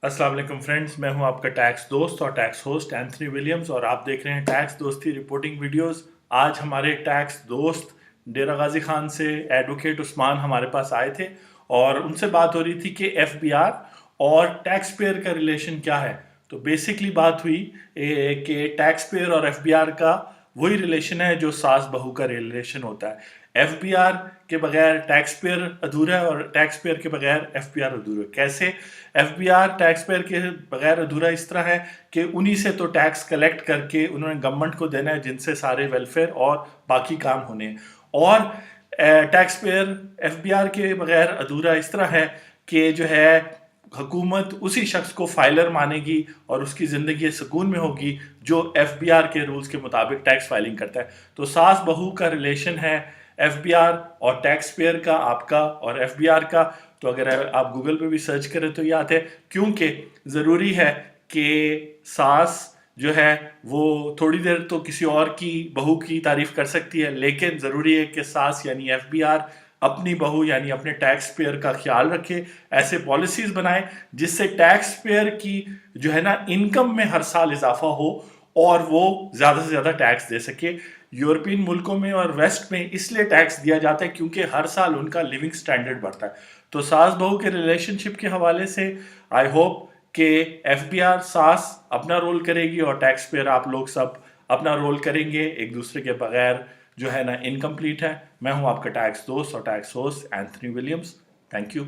अस्सलाम वालेकुम फ्रेंड्स, मैं हूं आपका टैक्स दोस्त और टैक्स होस्ट एंथनी विलियम्स और आप देख रहे हैं टैक्स दोस्ती रिपोर्टिंग वीडियोस। आज हमारे टैक्स दोस्त डेरा गाजी खान से एडवोकेट उस्मान हमारे पास आए थे और उनसे बात हो रही थी कि एफबीआर और टैक्स पेयर का रिलेशन क्या है। तो बेसिकली बात हुई कि टैक्स पेयर और एफबीआर का वही रिलेशन है जो सास बहू का रिलेशन होता है। एफबीआर के बगैर टैक्स पेयर अधूरा है और टैक्स पेयर के बगैर एफबीआर अधूरा है। कैसे? एफबीआर टैक्स पेयर के बगैर अधूरा इस तरह है कि उन्हीं से तो टैक्स कलेक्ट करके उन्होंने गवर्नमेंट को देना है, जिनसे सारे वेलफेयर और बाकी काम होने हैं। और टैक्स पेयर एफबीआर के बगैर अधूरा इस तरह है कि जो है हुकूमत उसी शख्स को फाइलर मानेगी और उसकी ज़िंदगी सुकून में होगी जो एफबीआर के रूल्स के मुताबिक टैक्स फाइलिंग करता है। तो सास बहू का रिलेशन है एफबीआर और टैक्स पेयर का, आपका और एफबीआर का। तो अगर आप गूगल पे भी सर्च करें तो ये आते हैं, क्योंकि ज़रूरी है कि सास जो है वो थोड़ी देर तो किसी और की बहू की तारीफ कर सकती है, लेकिन ज़रूरी है कि सास यानी एफबीआर अपनी बहू यानी अपने टैक्स पेयर का ख्याल रखे। ऐसे पॉलिसीज बनाए जिससे टैक्स पेयर की जो है ना इनकम में हर साल इजाफा हो और वो ज़्यादा से ज़्यादा टैक्स दे सके। यूरोपियन मुल्कों में और वेस्ट में इसलिए टैक्स दिया जाता है क्योंकि हर साल उनका लिविंग स्टैंडर्ड बढ़ता है। तो सास बहू के रिलेशनशिप के हवाले से आई होप कि एफबीआर सास अपना रोल करेगी और टैक्स पेयर आप लोग सब अपना रोल करेंगे। एक दूसरे के बगैर जो है ना इनकम्प्लीट है। मैं हूं आपका टैक्स दोस्त और tax host Anthony Williams. Thank you.